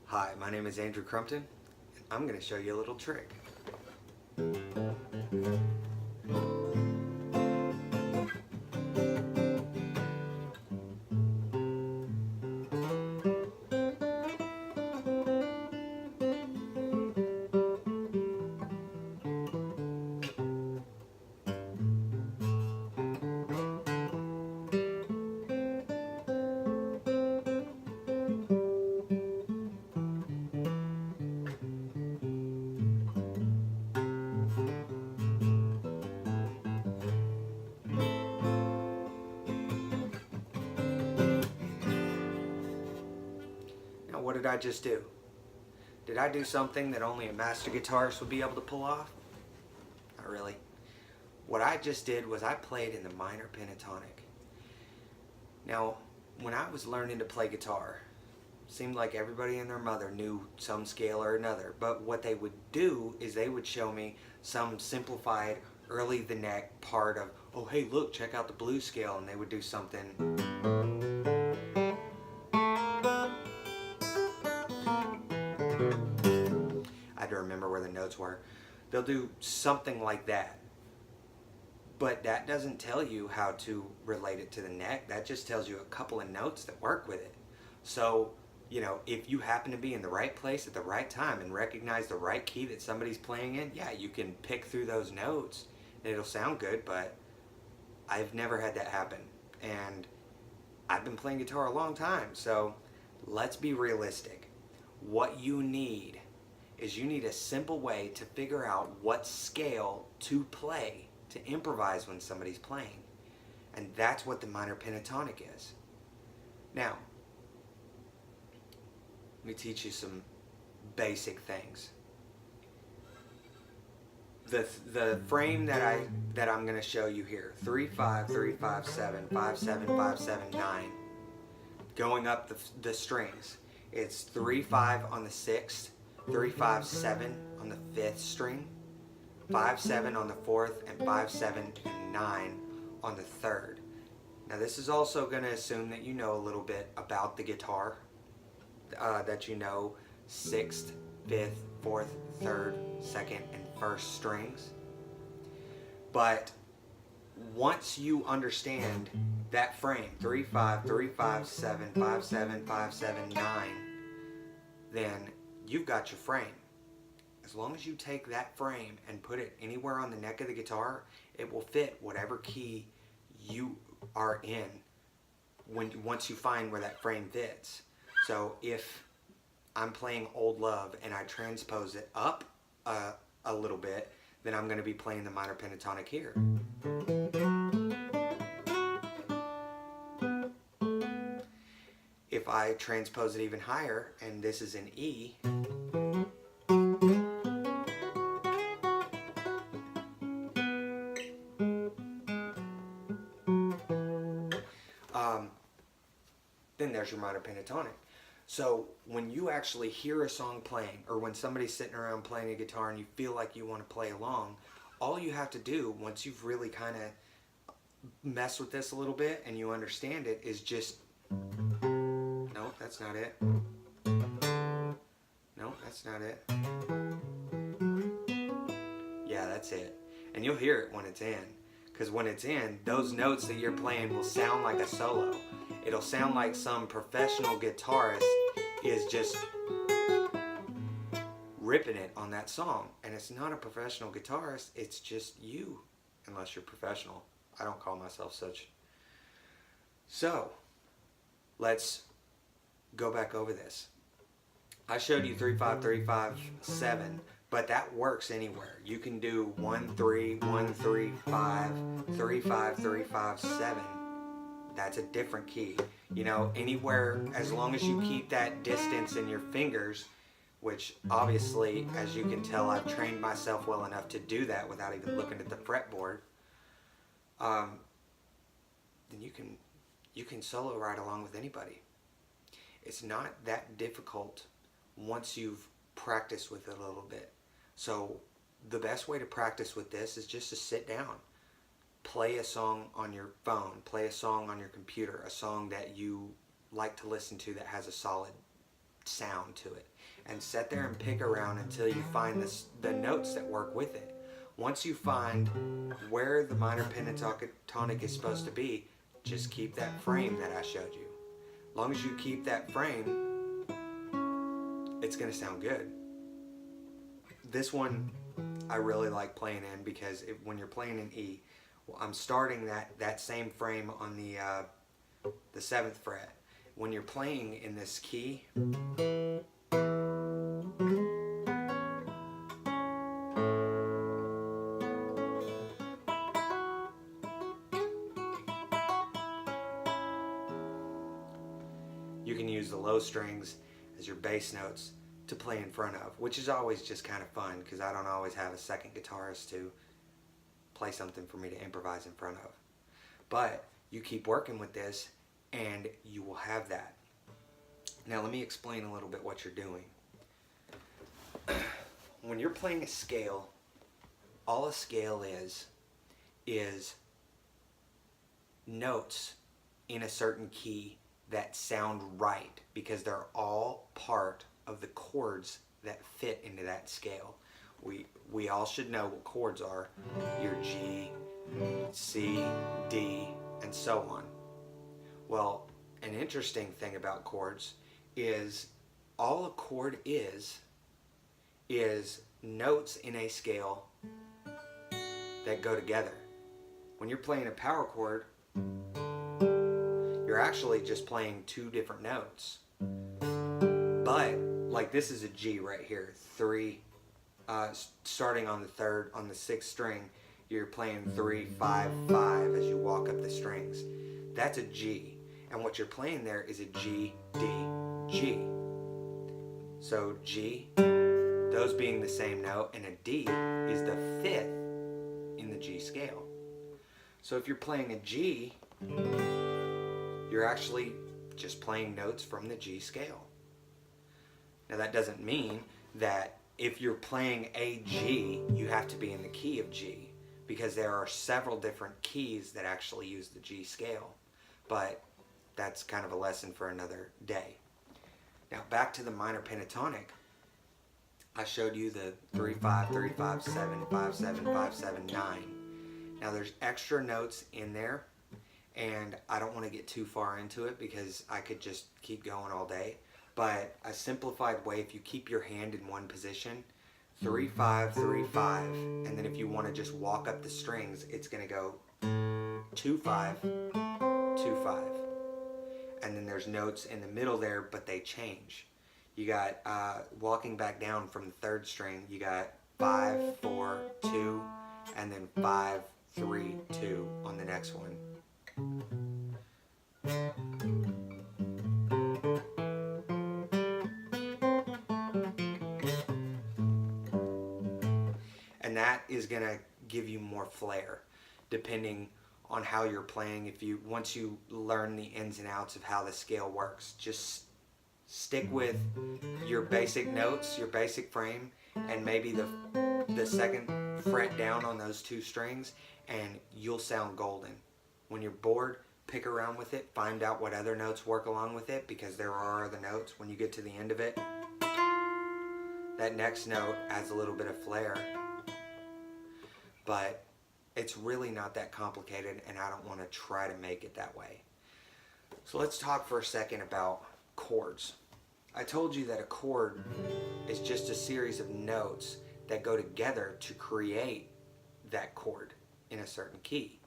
Hi, my name is Andrew Crumpton, and I'm going to show you a little trick. Now, what did I just do? Did I do something that only a master guitarist would be able to pull off? Not really. What I just did was I played in the minor pentatonic. Now, when I was learning to play guitar, it seemed like everybody and their mother knew some scale or another, but what they would do is they would show me some simplified early the neck part of, oh hey look, check out the blues scale, and they would do something. I had to remember where the notes were. They'll do something like that. But that doesn't tell you how to relate it to the neck. That just tells you a couple of notes that work with it. So, if you happen to be in the right place at the right time and recognize the right key that somebody's playing in, yeah, you can pick through those notes and it'll sound good, but I've never had that happen. And I've been playing guitar a long time, so let's be realistic. What you need is you need a simple way to figure out what scale to play, to improvise when somebody's playing. And that's what the minor pentatonic is. Now, let me teach you some basic things. The frame that I'm going to show you here, 3-5, 3-5, 7, 5-7, 5-7, 9, going up the strings, it's 3-5 on the 6th, 3-5, 7 on the 5th string, 5-7 on the 4th, and 5-7 and 9 on the 3rd. Now this is also going to assume that you know a little bit about the guitar, that you know 6th, 5th, 4th, 3rd, 2nd, and 1st strings. But once you understand that frame, 3-5, 3-5, 7, 5-7, 5-7, 9, then you've got your frame. As long as you take that frame and put it anywhere on the neck of the guitar, it will fit whatever key you are in once you find where that frame fits. So if I'm playing Old Love and I transpose it up a little bit, then I'm going to be playing the minor pentatonic here. If I transpose it even higher, and this is in E, then there's your minor pentatonic. So when you actually hear a song playing, or when somebody's sitting around playing a guitar and you feel like you want to play along, all you have to do, once you've really kind of messed with this a little bit and you understand it, is just, no, that's not it. No, that's not it. Yeah, that's it. And you'll hear it when it's in. Because when it's in, those notes that you're playing will sound like a solo. It'll sound like some professional guitarist is just ripping it on that song. And it's not a professional guitarist, it's just you. Unless you're professional. I don't call myself such. So, let's go back over this. I showed you 3-5, 3-5, 7. But that works anywhere. You can do 1-3, 1-3, 5, 3-5, 3-5, 7. That's a different key. Anywhere, as long as you keep that distance in your fingers, which obviously, as you can tell, I've trained myself well enough to do that without even looking at the fretboard, then you can solo right along with anybody. It's not that difficult once you've practiced with it a little bit. So the best way to practice with this is just to sit down, play a song on your phone, play a song on your computer, a song that you like to listen to that has a solid sound to it, and sit there and pick around until you find the notes that work with it. Once you find where the minor pentatonic is supposed to be, just keep that frame that I showed you. As long as you keep that frame, it's going to sound good. This one I really like playing in because when you're playing in E, well, I'm starting that same frame on the 7th fret. When you're playing in this key, you can use the low strings as your bass notes to play in front of, which is always just kind of fun because I don't always have a second guitarist to play something for me to improvise in front of. But you keep working with this and you will have that. Now let me explain a little bit what you're doing. When you're playing a scale, all a scale is notes in a certain key that sound right because they're all part of the chords that fit into that scale. We all should know what chords are. Your G, C, D, and so on. Well, an interesting thing about chords is all a chord is notes in a scale that go together. When you're playing a power chord, you're actually just playing two different notes. But like this is a G right here, 3, starting on the 6th string, you're playing 3, 5, 5 as you walk up the strings. That's a G, and what you're playing there is a G, D, G. So G, those being the same note, and a D is the 5th in the G scale. So if you're playing a G, you're actually just playing notes from the G scale. Now that doesn't mean that if you're playing a G, you have to be in the key of G, because there are several different keys that actually use the G scale. But that's kind of a lesson for another day. Now back to the minor pentatonic. I showed you the 3, 5, 3, 5, 7, 5, 7, 5, 7, 9. Now there's extra notes in there, and I don't want to get too far into it because I could just keep going all day. But a simplified way, if you keep your hand in one position, 3, 5, 3, 5, and then if you want to just walk up the strings, it's going to go 2, 5, 2, 5. And then there's notes in the middle there, but they change. You got, walking back down from the 3rd string, you got 5, 4, 2, and then 5, 3, 2 on the next one. And that is going to give you more flair depending on how you're playing. Once you learn the ins and outs of how the scale works, just stick with your basic notes, your basic frame, and maybe the 2nd fret down on those 2 strings, and you'll sound golden. When you're bored, pick around with it, find out what other notes work along with it, because there are other notes. When you get to the end of it, that next note adds a little bit of flair. But it's really not that complicated, and I don't want to try to make it that way. So let's talk for a second about chords. I told you that a chord is just a series of notes that go together to create that chord in a certain key.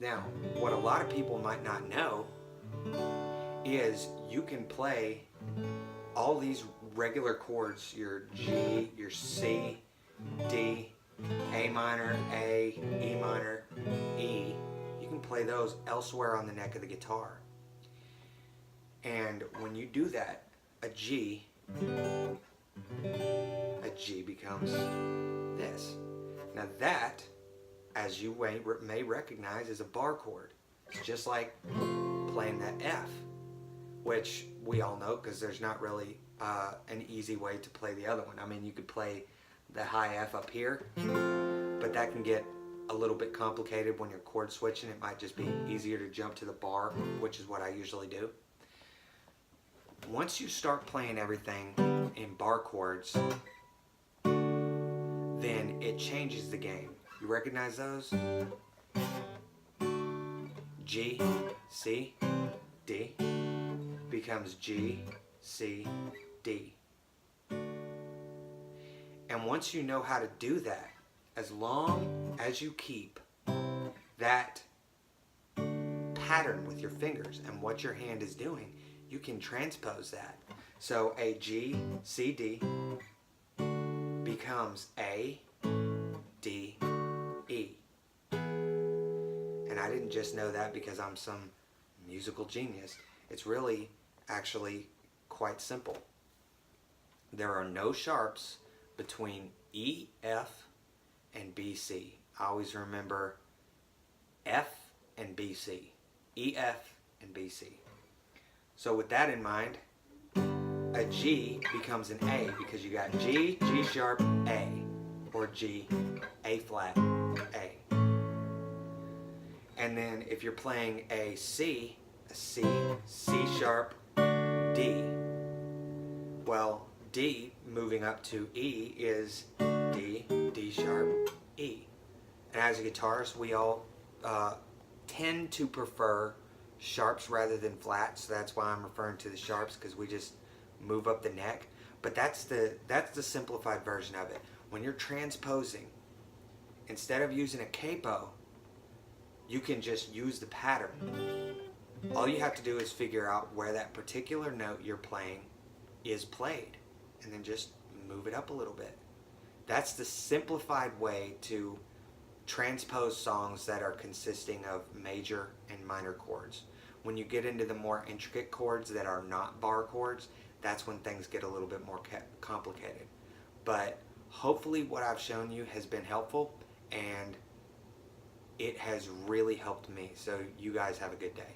Now, what a lot of people might not know is you can play all these regular chords, your G, your C, D, A minor, A, E minor, E. You can play those elsewhere on the neck of the guitar. And when you do that, a G becomes this. Now that, as you may recognize, is a bar chord. It's just like playing that F, which we all know because there's not really an easy way to play the other one. I mean, you could play the high F up here, but that can get a little bit complicated when you're chord switching. It might just be easier to jump to the bar, which is what I usually do. Once you start playing everything in bar chords, then it changes the game. You recognize those? G, C, D becomes G, C, D. And once you know how to do that, as long as you keep that pattern with your fingers and what your hand is doing, you can transpose that. So a G, C, D becomes A, D, E. And I didn't just know that because I'm some musical genius. It's really actually quite simple. There are no sharps between E, F, and B, C. I always remember F and B, C. E, F, and B, C. So with that in mind, a G becomes an A because you got G, G sharp, A, or G, A flat, A. And then if you're playing a C, C sharp, D. Well, D moving up to E is D, D sharp, E. And as a guitarist, we all tend to prefer sharps rather than flats. So that's why I'm referring to the sharps, because we just move up the neck. But that's the simplified version of it. When you're transposing, instead of using a capo, you can just use the pattern. All you have to do is figure out where that particular note you're playing is played, and then just move it up a little bit. That's the simplified way to transpose songs that are consisting of major and minor chords. When you get into the more intricate chords that are not bar chords, that's when things get a little bit more complicated. But hopefully what I've shown you has been helpful, and it has really helped me. So you guys have a good day.